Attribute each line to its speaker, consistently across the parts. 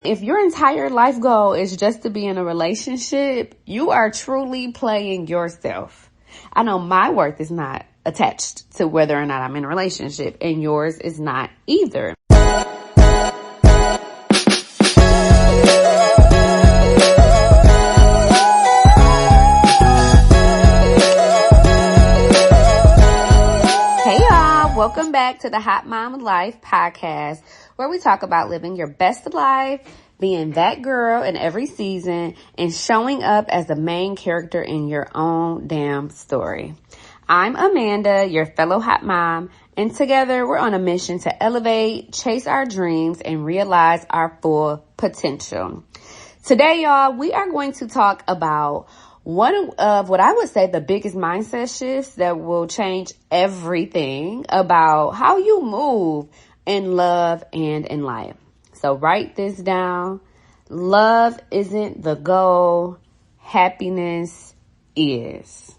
Speaker 1: If your entire life goal is just to be in a relationship, you are truly playing yourself. I know my worth is not attached to whether or not I'm in a relationship, and yours is not either. Hey y'all, welcome back to the Hot Mom Life podcast, where we talk about living your best life, being that girl in every season, and showing up as the main character in your own damn story. I'm Amanda, your fellow hot mom, and together we're on a mission to elevate, chase our dreams, and realize our full potential. Today, y'all, we are going to talk about one of what I would say the biggest mindset shifts that will change everything about how you move in love and in life. So write this down. Love isn't the goal. Happiness is.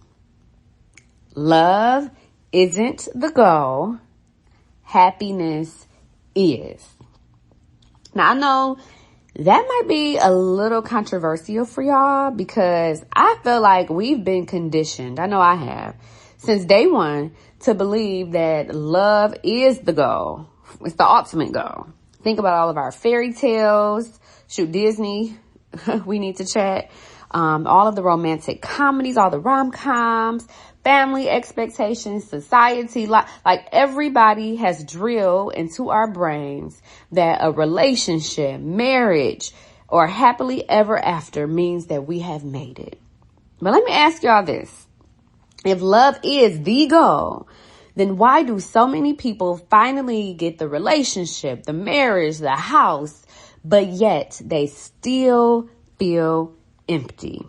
Speaker 1: Love isn't the goal. Happiness is. Now I know that might be a little controversial for y'all because I feel like we've been conditioned, I know I have, since day one to believe that love is the goal. It's the ultimate goal. Think about all of our fairy tales. Shoot, Disney, we need to chat. All of the romantic comedies, all the rom-coms, family expectations, society, like everybody has drilled into our brains that a relationship, marriage, or happily ever after means that we have made it. But let me ask y'all this. If love is the goal, then why do so many people finally get the relationship, the marriage, the house, but yet they still feel empty?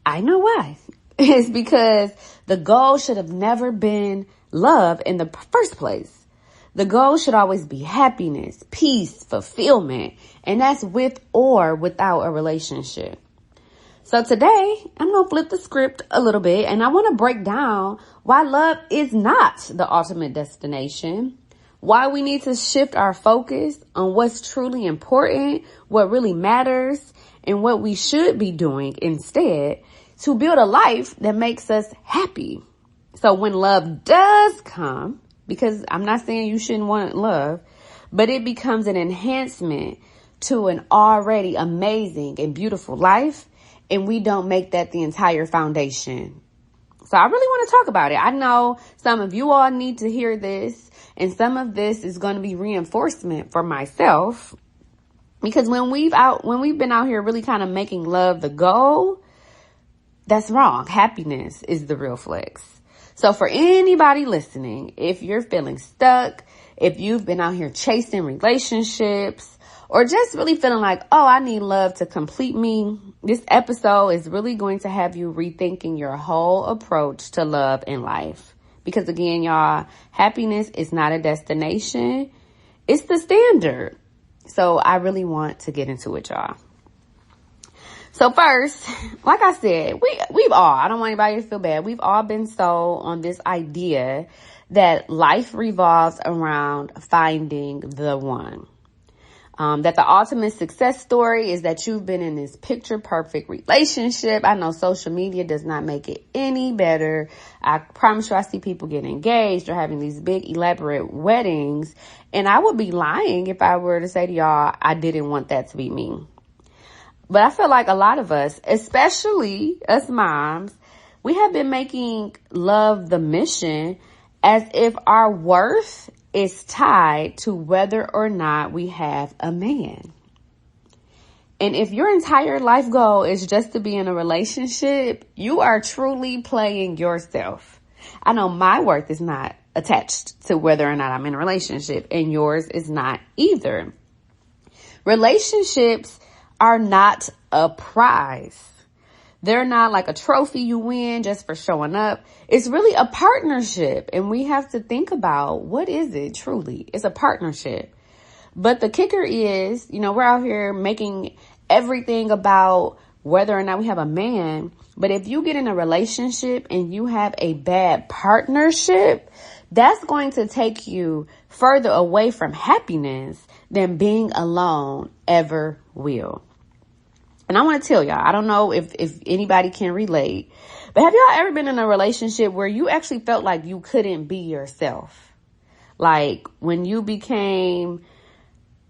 Speaker 1: I know why. It's because the goal should have never been love in the first place. The goal should always be happiness, peace, fulfillment, and that's with or without a relationship. So today, I'm going to flip the script a little bit, and I want to break down why love is not the ultimate destination, why we need to shift our focus on what's truly important, what really matters, and what we should be doing instead to build a life that makes us happy. So when love does come, because I'm not saying you shouldn't want love, but it becomes an enhancement to an already amazing and beautiful life, and we don't make that the entire foundation. So I really want to talk about it. I know some of you all need to hear this, and some of this is going to be reinforcement for myself, because when we've been out here really kind of making love the goal, that's wrong. Happiness is the real flex. So for anybody listening, if you're feeling stuck, if you've been out here chasing relationships, or just really feeling like, oh, I need love to complete me, this episode is really going to have you rethinking your whole approach to love and life. Because again, y'all, happiness is not a destination. It's the standard. So I really want to get into it, y'all. So first, like I said, we've all, I don't want anybody to feel bad. We've all been sold on this idea that life revolves around finding the one. That the ultimate success story is that you've been in this picture perfect relationship. I know social media does not make it any better. I promise you, I see people getting engaged or having these big elaborate weddings. And I would be lying if I were to say to y'all, I didn't want that to be me. But I feel like a lot of us, especially us moms, we have been making love the mission as if our worth is tied to whether or not we have a man. And if your entire life goal is just to be in a relationship, you are truly playing yourself. I know my worth is not attached to whether or not I'm in a relationship, and yours is not either. Relationships are not a prize. They're not like a trophy you win just for showing up. It's really a partnership, and we have to think about, what is it truly? It's a partnership. But the kicker is, we're out here making everything about whether or not we have a man. But if you get in a relationship and you have a bad partnership, that's going to take you further away from happiness than being alone ever will. And I want to tell y'all, I don't know if anybody can relate, but have y'all ever been in a relationship where you actually felt like you couldn't be yourself? Like when you became,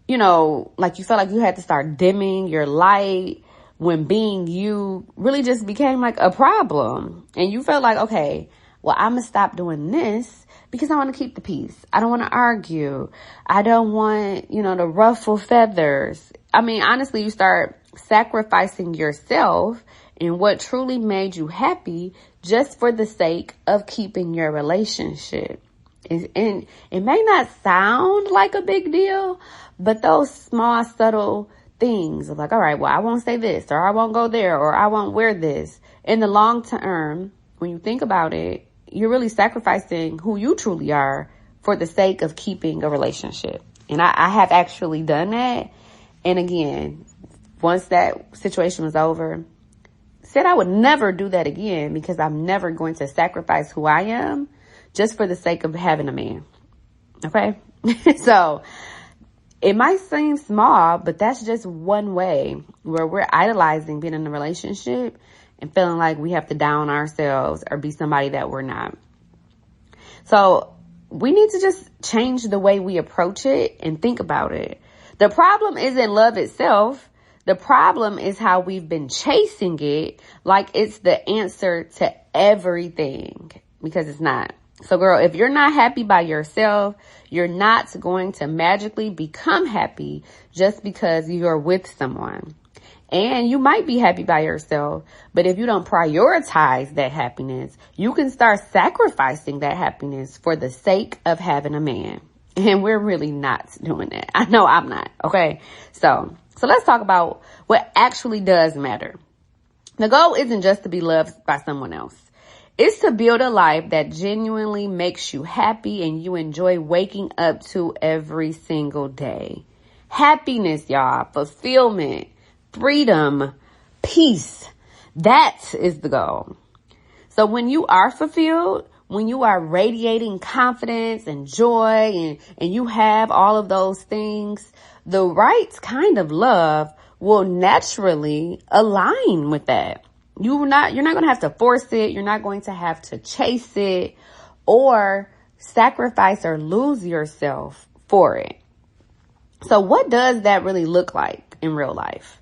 Speaker 1: like you felt like you had to start dimming your light, when being you really just became like a problem. And you felt like, okay, well, I'm going to stop doing this because I want to keep the peace. I don't want to argue. I don't want, to ruffle feathers. I mean, honestly, you start sacrificing yourself and what truly made you happy just for the sake of keeping your relationship. And it may not sound like a big deal, but those small, subtle things of like, all right, well, I won't say this, or I won't go there, or I won't wear this. In the long term, when you think about it, you're really sacrificing who you truly are for the sake of keeping a relationship. And I have actually done that. And again, once that situation was over, said I would never do that again because I'm never going to sacrifice who I am just for the sake of having a man. Okay? So it might seem small, but that's just one way where we're idolizing being in a relationship and feeling like we have to down ourselves or be somebody that we're not. So we need to just change the way we approach it and think about it. The problem isn't love itself. The problem is how we've been chasing it like it's the answer to everything, because it's not. So girl, if you're not happy by yourself, you're not going to magically become happy just because you're with someone. And you might be happy by yourself, but if you don't prioritize that happiness, you can start sacrificing that happiness for the sake of having a man. And we're really not doing that. I know I'm not. Okay. So let's talk about what actually does matter. The goal isn't just to be loved by someone else. It's to build a life that genuinely makes you happy and you enjoy waking up to every single day. Happiness, y'all, fulfillment, freedom, peace. That is the goal. So when you are fulfilled, when you are radiating confidence and joy and you have all of those things, the right kind of love will naturally align with that. You're not going to have to force it. You're not going to have to chase it or sacrifice or lose yourself for it. So what does that really look like in real life?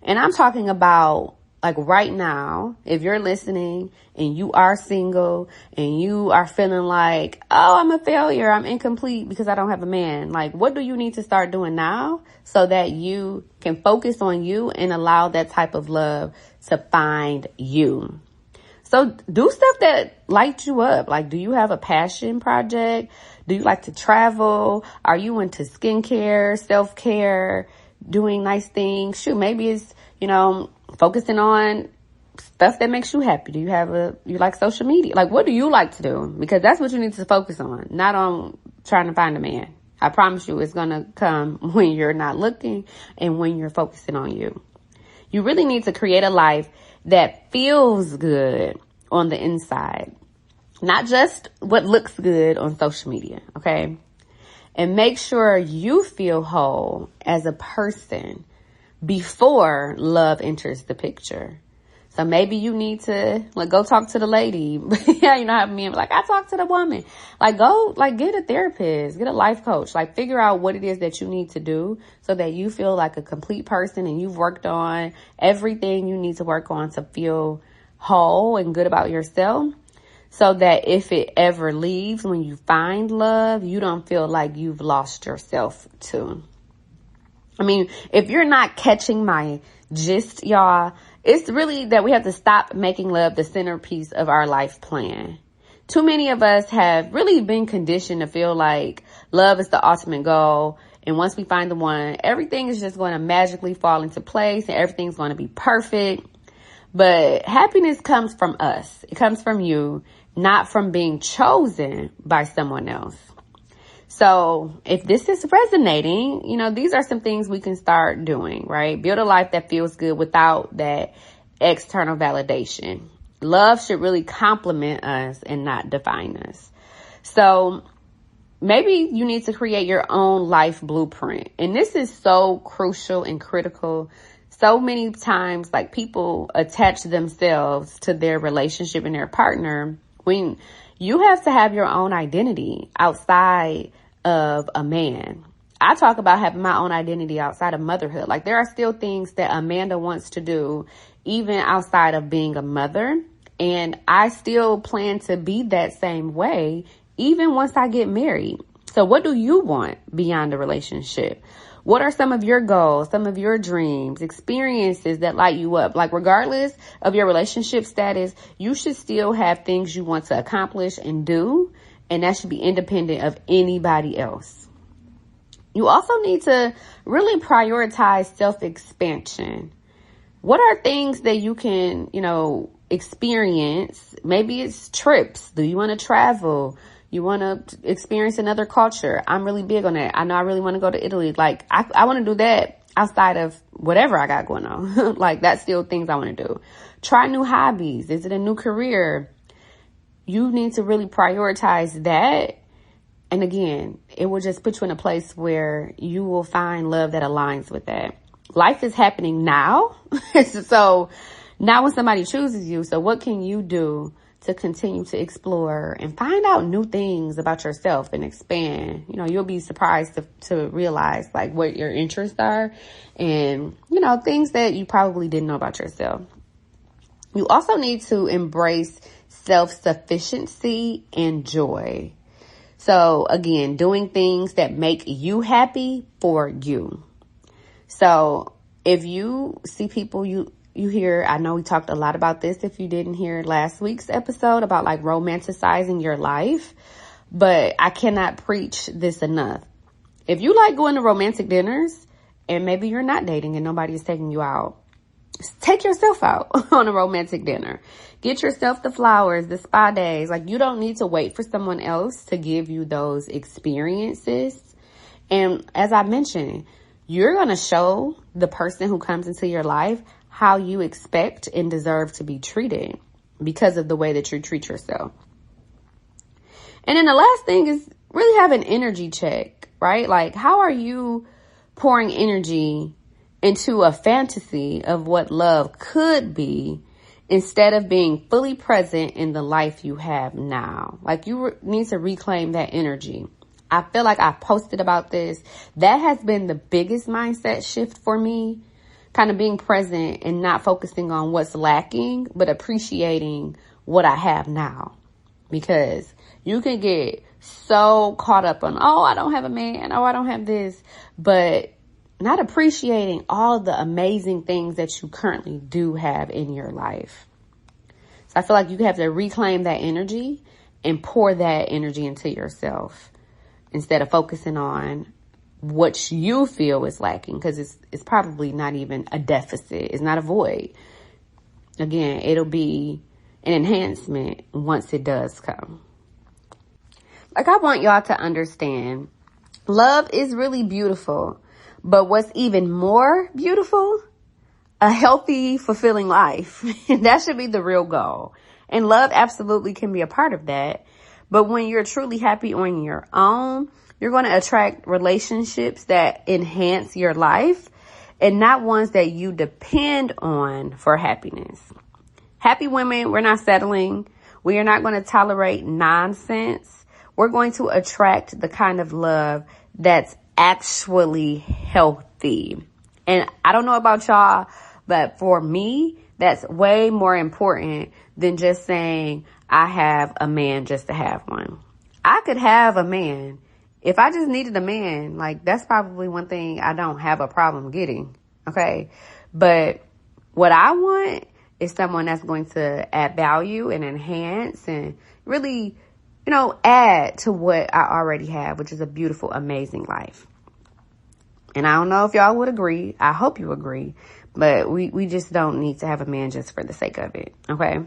Speaker 1: And I'm talking about like right now, if you're listening and you are single and you are feeling like, oh, I'm a failure, I'm incomplete because I don't have a man. Like, what do you need to start doing now so that you can focus on you and allow that type of love to find you? So do stuff that lights you up. Like, do you have a passion project? Do you like to travel? Are you into skincare, self-care, doing nice things? Shoot, maybe it's, focusing on stuff that makes you happy. Do you like social media? Like, what do you like to do? Because that's what you need to focus on, not on trying to find a man. I promise you it's going to come when you're not looking and when you're focusing on you. You really need to create a life that feels good on the inside, not just what looks good on social media. Okay. And make sure you feel whole as a person before love enters the picture. So maybe you need to go talk to the lady. Yeah, how men like, I talk to the woman. Go get a therapist, get a life coach, figure out what it is that you need to do so that you feel like a complete person and you've worked on everything you need to work on to feel whole and good about yourself. So that if it ever leaves, when you find love, you don't feel like you've lost yourself too. I mean, if you're not catching my gist, y'all, it's really that we have to stop making love the centerpiece of our life plan. Too many of us have really been conditioned to feel like love is the ultimate goal. And once we find the one, everything is just going to magically fall into place and everything's going to be perfect. But happiness comes from us. It comes from you, not from being chosen by someone else. So if this is resonating, these are some things we can start doing, right? Build a life that feels good without that external validation. Love should really complement us and not define us. So maybe you need to create your own life blueprint. And this is so crucial and critical. So many times, like, people attach themselves to their relationship and their partner when you have to have your own identity outside of a man. I talk about having my own identity outside of motherhood. Like, there are still things that Amanda wants to do even outside of being a mother. And I still plan to be that same way even once I get married. So what do you want beyond the relationship? What are some of your goals, some of your dreams, experiences that light you up? Like, regardless of your relationship status, you should still have things you want to accomplish and do. And that should be independent of anybody else. You also need to really prioritize self-expansion. What are things that you can, experience? Maybe it's trips. Do you want to travel? You want to experience another culture? I'm really big on that. I know I really want to go to Italy. Like, I want to do that outside of whatever I got going on. Like, that's still things I want to do. Try new hobbies. Is it a new career? You need to really prioritize that. And again, it will just put you in a place where you will find love that aligns with that. Life is happening now. So now when somebody chooses you, so what can you do to continue to explore and find out new things about yourself and expand? You'll be surprised to realize, like, what your interests are and, things that you probably didn't know about yourself. You also need to embrace self-sufficiency and joy. So again, doing things that make you happy for you. So if you see people you hear, I know we talked a lot about this if you didn't hear last week's episode about, like, romanticizing your life, but I cannot preach this enough. If you like going to romantic dinners and maybe you're not dating and nobody is taking you out, take yourself out on a romantic dinner. Get yourself the flowers, the spa days. Like, you don't need to wait for someone else to give you those experiences. And as I mentioned, you're going to show the person who comes into your life how you expect and deserve to be treated because of the way that you treat yourself. And then the last thing is really have an energy check, right? Like, how are you pouring energy into a fantasy of what love could be instead of being fully present in the life you have now? Like, you need to reclaim that energy. I feel like I posted about this. That has been the biggest mindset shift for me, kind of being present and not focusing on what's lacking, but appreciating what I have now. Because you can get so caught up on, oh, I don't have a man. Oh, I don't have this. But not appreciating all the amazing things that you currently do have in your life. So I feel like you have to reclaim that energy and pour that energy into yourself instead of focusing on what you feel is lacking, because it's probably not even a deficit. It's not a void. Again, it'll be an enhancement once it does come. Like, I want y'all to understand, love is really beautiful. But what's even more beautiful, a healthy, fulfilling life. That should be the real goal. And love absolutely can be a part of that. But when you're truly happy on your own, you're going to attract relationships that enhance your life and not ones that you depend on for happiness. Happy women, we're not settling. We are not going to tolerate nonsense. We're going to attract the kind of love that's actually healthy. And I don't know about y'all, but for me, that's way more important than just saying I have a man just to have one. I could have a man. If I just needed a man, like, that's probably one thing I don't have a problem getting. Okay. But what I want is someone that's going to add value and enhance and really, add to what I already have, which is a beautiful, amazing life. And I don't know if y'all would agree. I hope you agree. But we just don't need to have a man just for the sake of it. Okay.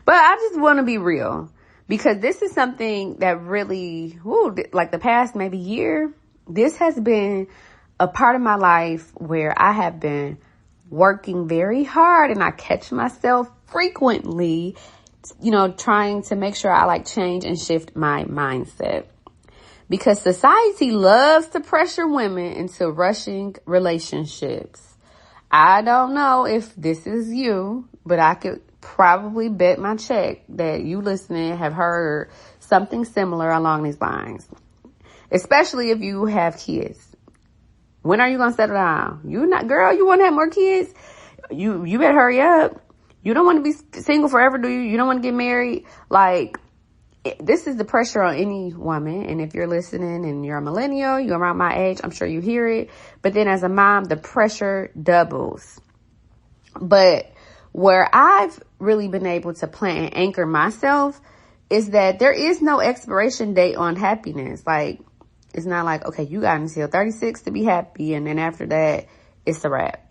Speaker 1: But I just want to be real, because this is something that really, like the past maybe year, this has been a part of my life where I have been working very hard, and I catch myself frequently trying to make sure I like change and shift my mindset. Because society loves to pressure women into rushing relationships. I don't know if this is you, but I could probably bet my check that you listening have heard something similar along these lines. Especially if you have kids. When are you going to settle down? You want to have more kids? You better hurry up. You don't want to be single forever, do you? You don't want to get married? This is the pressure on any woman. And if you're listening and you're a millennial, you're around my age, I'm sure you hear it. But then as a mom, the pressure doubles. But where I've really been able to plant and anchor myself is that there is no expiration date on happiness. It's not like, okay, you got until 36 to be happy. And then after that, it's a wrap.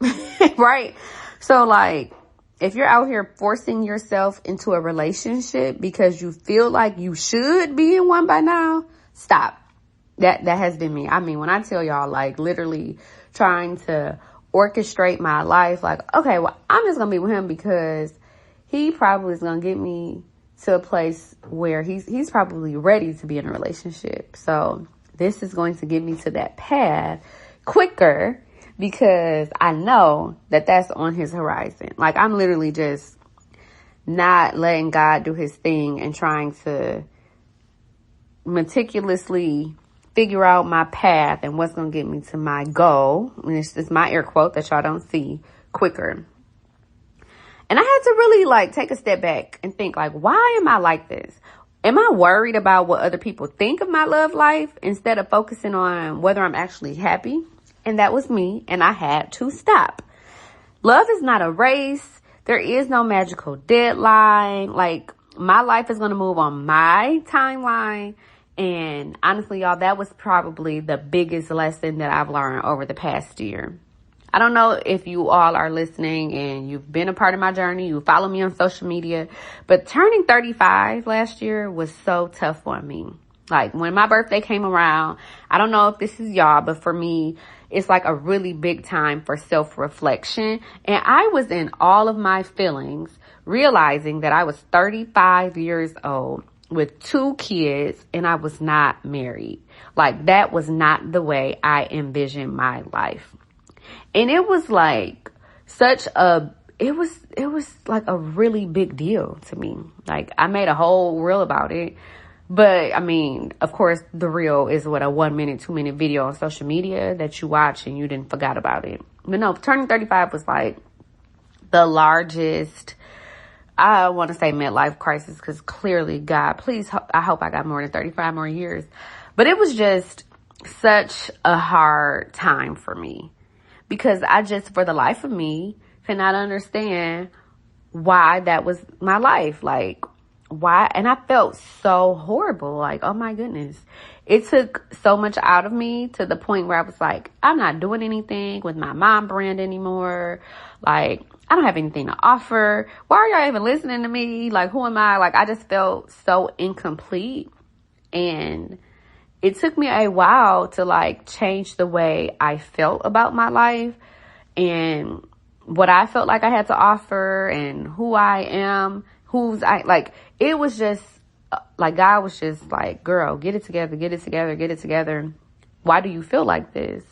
Speaker 1: Right? So if you're out here forcing yourself into a relationship because you feel like you should be in one by now, stop. That has been me. I mean, when I tell y'all, literally trying to orchestrate my life, okay, well, I'm just going to be with him because he probably is going to get me to a place where he's probably ready to be in a relationship. So this is going to get me to that path quicker, because I know that that's on his horizon. I'm literally just not letting God do his thing and trying to meticulously figure out my path and what's going to get me to my goal. And it's my air quote that y'all don't see, quicker. And I had to really take a step back and think why am I like this? Am I worried about what other people think of my love life instead of focusing on whether I'm actually happy? And that was me, and I had to stop. Love is not a race. There is no magical deadline. My life is going to move on my timeline. And honestly, y'all, that was probably the biggest lesson that I've learned over the past year. I don't know if you all are listening and you've been a part of my journey. You follow me on social media. But turning 35 last year was so tough for me. When my birthday came around, I don't know if this is y'all, but for me, it's a really big time for self-reflection. And I was in all of my feelings, realizing that I was 35 years old with 2 kids and I was not married. That was not the way I envisioned my life. And it was it was a really big deal to me. I made a whole reel about it. But I mean, of course, the reel is a 1 minute, 2 minute video on social media that you watch and you didn't forget about it. But no, turning 35 was the largest, I want to say midlife crisis, because clearly, God, please, I hope I got more than 35 more years. But it was just such a hard time for me, because I just, for the life of me, cannot understand why that was my life. Why? And I felt so horrible. Oh my goodness. It took so much out of me to the point where I was I'm not doing anything with my mom brand anymore. I don't have anything to offer. Why are y'all even listening to me? Who am I? I just felt so incomplete. And it took me a while to change the way I felt about my life and what I felt like I had to offer and who I am. It was just, God was just girl, get it together, get it together, get it together. Why do you feel like this?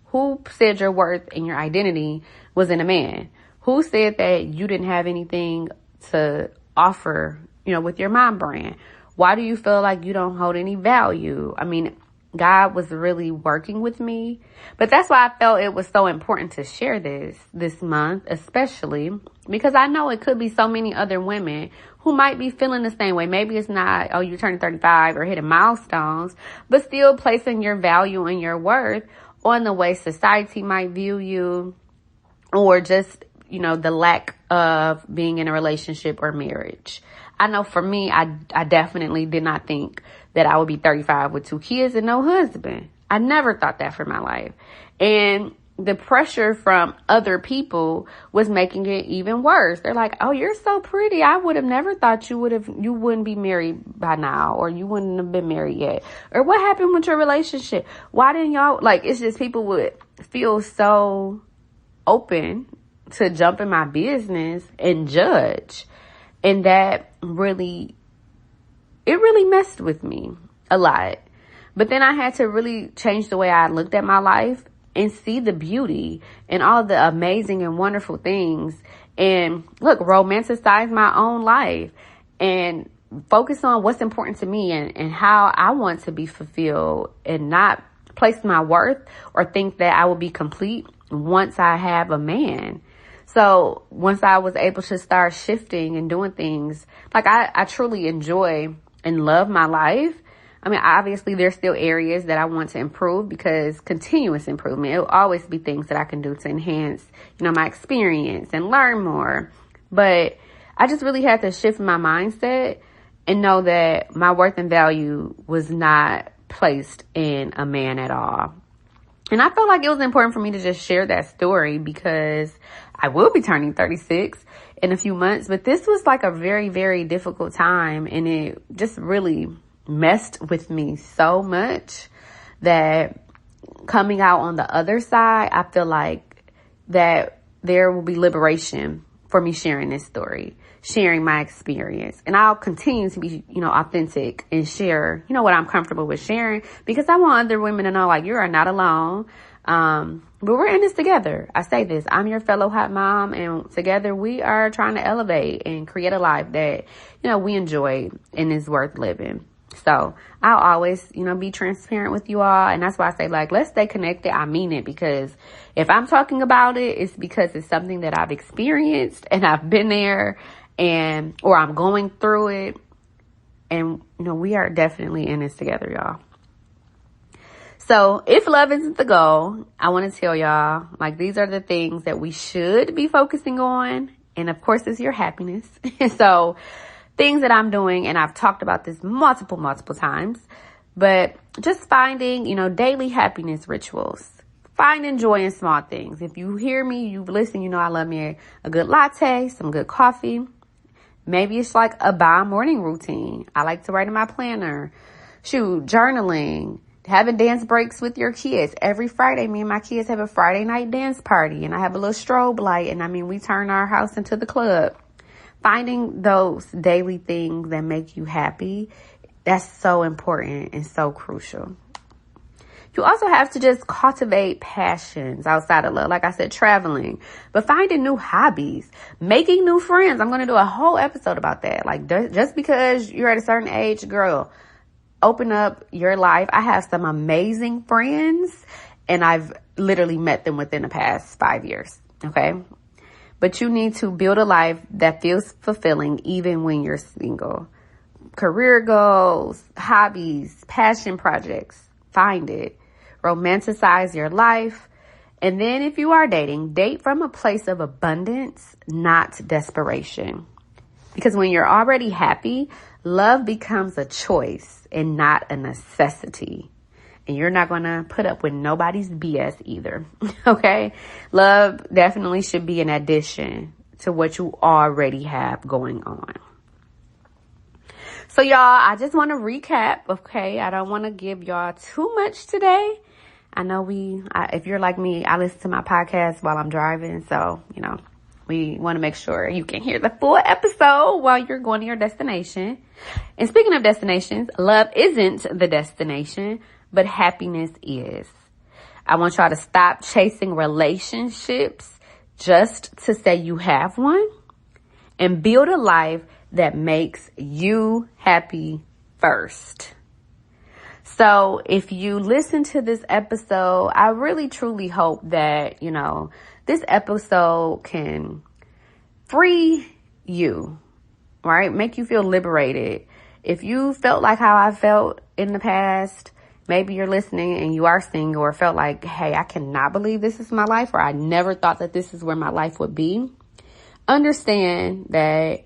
Speaker 1: Who said your worth and your identity was in a man? Who said that you didn't have anything to offer, with your mom brand? Why do you feel like you don't hold any value? I mean, God was really working with me. But that's why I felt it was so important to share this month, especially because I know it could be so many other women who might be feeling the same way. Maybe it's not, oh, you're turning 35 or hitting milestones, but still placing your value and your worth on the way society might view you, or just, the lack of being in a relationship or marriage. I know for me, I definitely did not think that I would be 35 with 2 kids and no husband. I never thought that for my life. And the pressure from other people was making it even worse. They're like, oh, you're so pretty. I would have never thought you wouldn't be married by now, or you wouldn't have been married yet. Or what happened with your relationship? Why didn't y'all, it's just people would feel so open to jump in my business and judge. And that really messed with me a lot. But then I had to really change the way I looked at my life and see the beauty and all the amazing and wonderful things. And look, romanticize my own life and focus on what's important to me and how I want to be fulfilled, and not place my worth or think that I will be complete once I have a man. So once I was able to start shifting and doing things, like I truly enjoy and love my life. I mean, obviously there's still areas that I want to improve, because continuous improvement, it will always be things that I can do to enhance, my experience and learn more. But I just really had to shift my mindset and know that my worth and value was not placed in a man at all. And I felt like it was important for me to just share that story, because I will be turning 36 in a few months. But this was like a very, very difficult time, and it just really messed with me so much that coming out on the other side, I feel like that there will be liberation for me sharing this story, sharing my experience. And I'll continue to be, authentic and share, what I'm comfortable with sharing, because I want other women to know, like, you are not alone. But we're in this together. I say this, I'm your fellow hot mom, and together we are trying to elevate and create a life that, we enjoy and is worth living. So I'll always, be transparent with you all. And that's why I say, like, let's stay connected. I mean it, because if I'm talking about it, it's because it's something that I've experienced and I've been there, or I'm going through it. And, we are definitely in this together, y'all. So if love isn't the goal, I want to tell y'all, like, these are the things that we should be focusing on. And of course, it's your happiness. So things that I'm doing, and I've talked about this multiple times, but just finding, daily happiness rituals. Finding joy in small things. If you hear me, you listen, I love me a good latte, some good coffee. Maybe it's like a bi-morning routine. I like to write in my planner. Journaling. Having dance breaks with your kids. Every Friday, me and my kids have a Friday night dance party, and I have a little strobe light, and we turn our house into the club. Finding those daily things that make you happy, that's so important and so crucial. You also have to just cultivate passions outside of love. Like I said, traveling, but finding new hobbies, making new friends. I'm going to do a whole episode about that. Like, just because you're at a certain age, girl, open up your life. I have some amazing friends, and I've literally met them within the past 5 years. Okay. But you need to build a life that feels fulfilling even when you're single. Career goals, hobbies, passion projects. Find it. Romanticize your life. And then if you are dating, date from a place of abundance, not desperation. Because when you're already happy, love becomes a choice and not a necessity. And you're not going to put up with nobody's BS either. Okay? Love definitely should be an addition to what you already have going on. So y'all, I just want to recap. Okay? I don't want to give y'all too much today. I know if you're like me, I listen to my podcast while I'm driving. So, we want to make sure you can hear the full episode while you're going to your destination. And speaking of destinations, love isn't the destination, but happiness is. I want y'all to stop chasing relationships just to say you have one, and build a life that makes you happy first. So if you listen to this episode, I really truly hope that, this episode can free you, right? Make you feel liberated. If you felt like how I felt in the past, maybe you're listening and you are single, or felt like, hey, I cannot believe this is my life, or I never thought that this is where my life would be. Understand that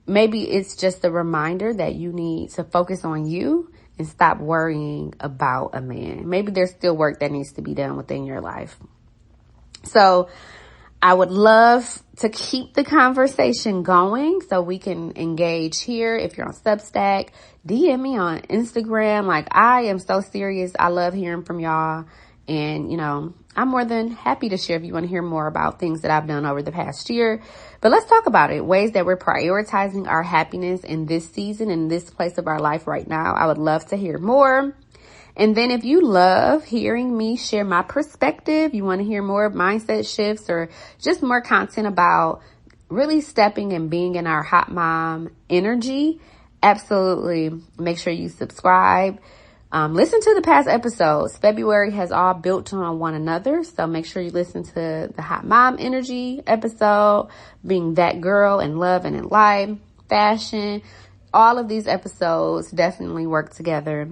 Speaker 1: maybe it's just a reminder that you need to focus on you and stop worrying about a man. Maybe there's still work that needs to be done within your life. So I would love to keep the conversation going so we can engage here. If you're on Substack, DM me on Instagram. Like, I am so serious. I love hearing from y'all. And, I'm more than happy to share if you want to hear more about things that I've done over the past year. But let's talk about it. Ways that we're prioritizing our happiness in this season, in this place of our life right now. I would love to hear more. And then if you love hearing me share my perspective, you want to hear more mindset shifts or just more content about really stepping and being in our hot mom energy, absolutely make sure you subscribe. Listen to the past episodes. February has all built on one another. So make sure you listen to the hot mom energy episode, being that girl in love and in life, fashion. All of these episodes definitely work together.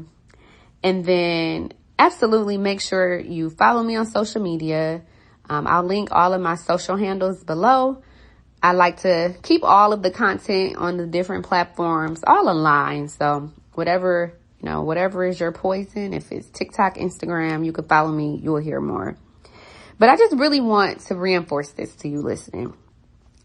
Speaker 1: And then absolutely make sure you follow me on social media. I'll link all of my social handles below. I like to keep all of the content on the different platforms all aligned. So whatever is your poison, if it's TikTok, Instagram, you can follow me. You'll hear more. But I just really want to reinforce this to you listening.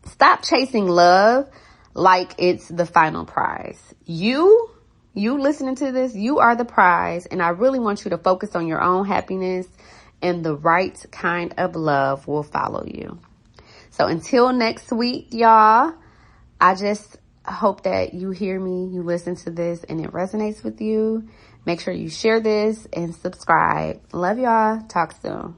Speaker 1: Stop chasing love like it's the final prize. You listening to this, you are the prize. And I really want you to focus on your own happiness, and the right kind of love will follow you. So until next week, y'all, I just hope that you hear me, you listen to this, and it resonates with you. Make sure you share this and subscribe. Love y'all. Talk soon.